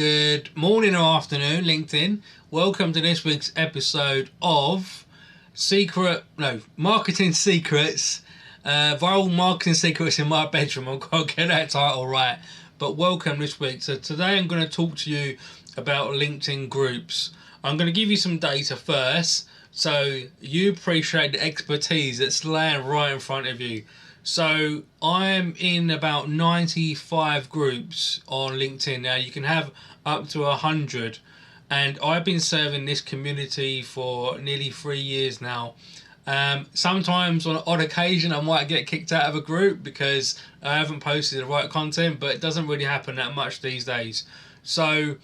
Good morning or afternoon, LinkedIn. Welcome to this week's episode of Marketing Secrets, Viral Marketing Secrets in My Bedroom. I've got to get that title right. But welcome this week. So today I'm going to talk to you about LinkedIn groups. I'm going to give you some data first so you appreciate the expertise that's laying right in front of you. So I'm in about 95 groups on LinkedIn. Now you can have up to 100, and I've been serving this community for nearly 3 years now. Sometimes on an odd occasion I might get kicked out of a group because I haven't posted the right content, but it doesn't really happen that much these days. So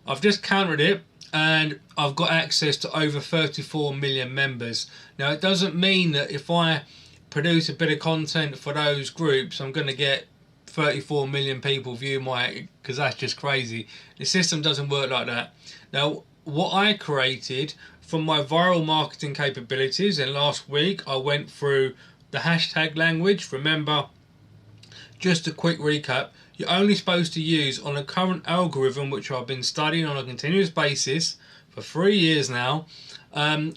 I've just counted it, and I've got access to over 34 million members. Now it doesn't mean that if I produce a bit of content for those groups I'm going to get 34 million people view my, because that's just crazy. The system doesn't work like that. Now what I created from my viral marketing capabilities, and last week I went through the hashtag language. Remember, just a quick recap, you're only supposed to use on a current algorithm which I've been studying on a continuous basis for 3 years now,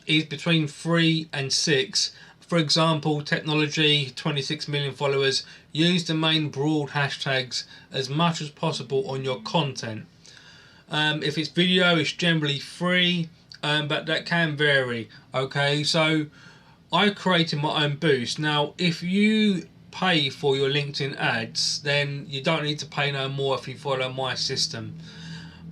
is between 3 and 6. For example, technology, 26 million followers. Use the main broad hashtags as much as possible on your content. If it's video, it's generally 3, but that can vary. Okay, so I created my own boost. Now, if you pay for your LinkedIn ads, then you don't need to pay no more if you follow my system.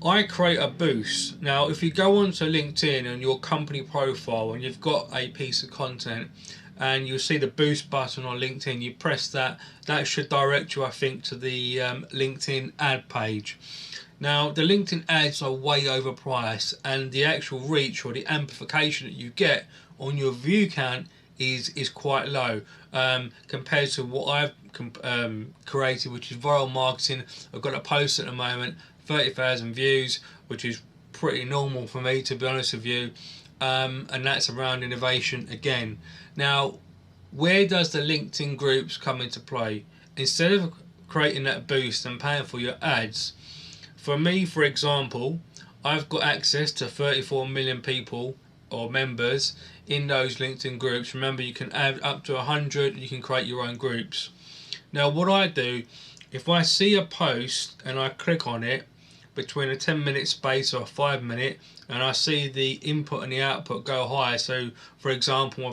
I create a boost. Now, if you go onto LinkedIn and your company profile and you've got a piece of content, and you'll see the boost button on LinkedIn, you press that. That should direct you, I think, to the LinkedIn ad page. Now, the LinkedIn ads are way overpriced, and the actual reach or the amplification that you get on your view count is quite low compared to what I've created, which is viral marketing. I've got a post at the moment, 30,000 views, which is pretty normal for me, to be honest with you. And that's around innovation again. Now, where does the LinkedIn groups come into play? Instead of creating that boost and paying for your ads, for me, for example, I've got access to 34 million people or members in those LinkedIn groups. Remember, you can add up to 100, you can create your own groups. Now, what I do, if I see a post and I click on it between a 10-minute space or a 5-minute, and I see the input and the output go high. So for example,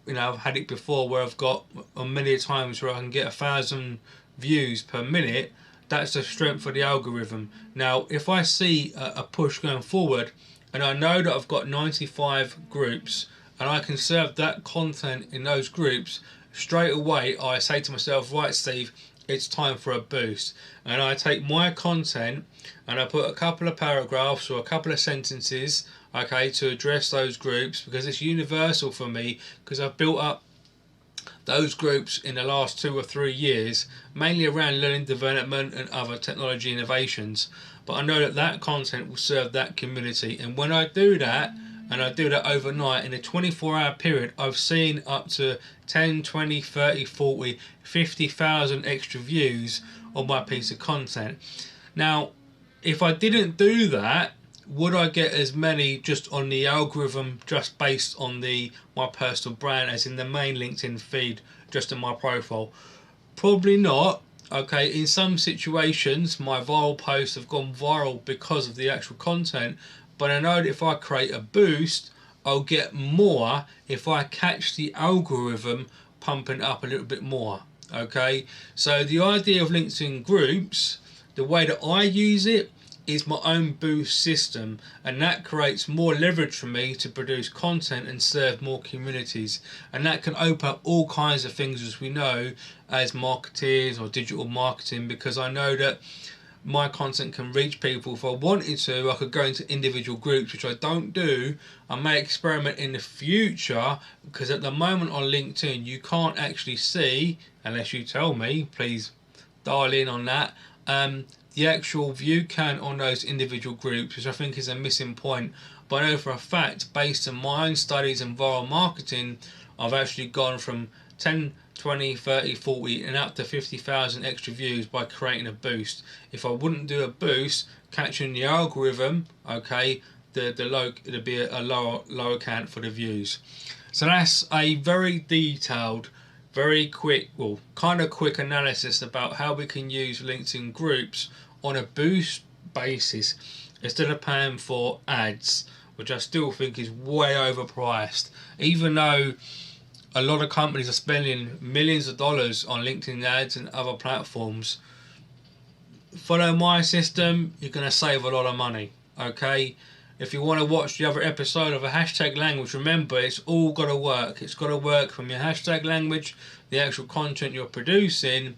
I've had it before where I've got many times where I can get 1,000 views per minute. That's the strength of the algorithm. Now if I see a push going forward and I know that I've got 95 groups and I can serve that content in those groups, straight away I say to myself, right Steve, it's time for a boost. And I take my content and I put a couple of paragraphs or a couple of sentences, okay, to address those groups, because it's universal for me, because I've built up those groups in the last 2 or 3 years, mainly around learning development and other technology innovations. But I know that that content will serve that community, and when I do that, and I do that overnight, in a 24-hour period, I've seen up to 10, 20, 30, 40, 50,000 extra views on my piece of content. Now, if I didn't do that, would I get as many just on the algorithm, just based on my personal brand, as in the main LinkedIn feed, just in my profile? Probably not. Okay, in some situations, my viral posts have gone viral because of the actual content, but I know that if I create a boost, I'll get more if I catch the algorithm pumping up a little bit more. Okay, so the idea of LinkedIn groups, the way that I use it, is my own boost system, and that creates more leverage for me to produce content and serve more communities, and that can open up all kinds of things, as we know, as marketers or digital marketing, because I know that my content can reach people. If I wanted to, I could go into individual groups, which I don't do. I may experiment in the future, because at the moment on LinkedIn you can't actually see, unless you tell me, please dial in on that, the actual view count on those individual groups, which I think is a missing point. But I know for a fact, based on my own studies in viral marketing, I've actually gone from 10 20, 30, 40 and up to 50,000 extra views by creating a boost. If I wouldn't do a boost, catching the algorithm, okay, it'd be a lower count for the views. So that's a very detailed, very quick, well, kind of quick analysis about how we can use LinkedIn groups on a boost basis instead of paying for ads, which I still think is way overpriced. Even though a lot of companies are spending millions of dollars on LinkedIn ads and other platforms, follow my system, you're going to save a lot of money, okay? If you want to watch the other episode of a hashtag language, remember it's all got to work. It's got to work from your hashtag language, the actual content you're producing,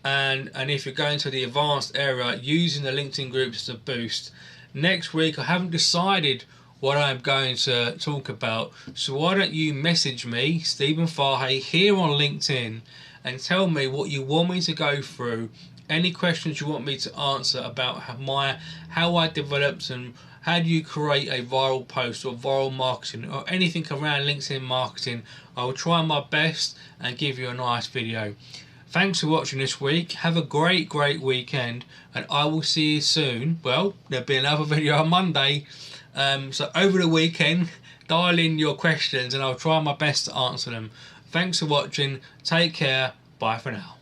and if you're going to the advanced area, using the LinkedIn groups as a boost. Next week, I haven't decided what I'm going to talk about, so why don't you message me, Stephen Fahey, here on LinkedIn, and tell me what you want me to go through, any questions you want me to answer about how I developed and how do you create a viral post or viral marketing or anything around LinkedIn marketing. I will try my best and give you a nice video. Thanks for watching this week. Have a great weekend, and I will see you soon. Well, there'll be another video on Monday. So over the weekend, dial in your questions and I'll try my best to answer them. Thanks for watching. Take care. Bye for now.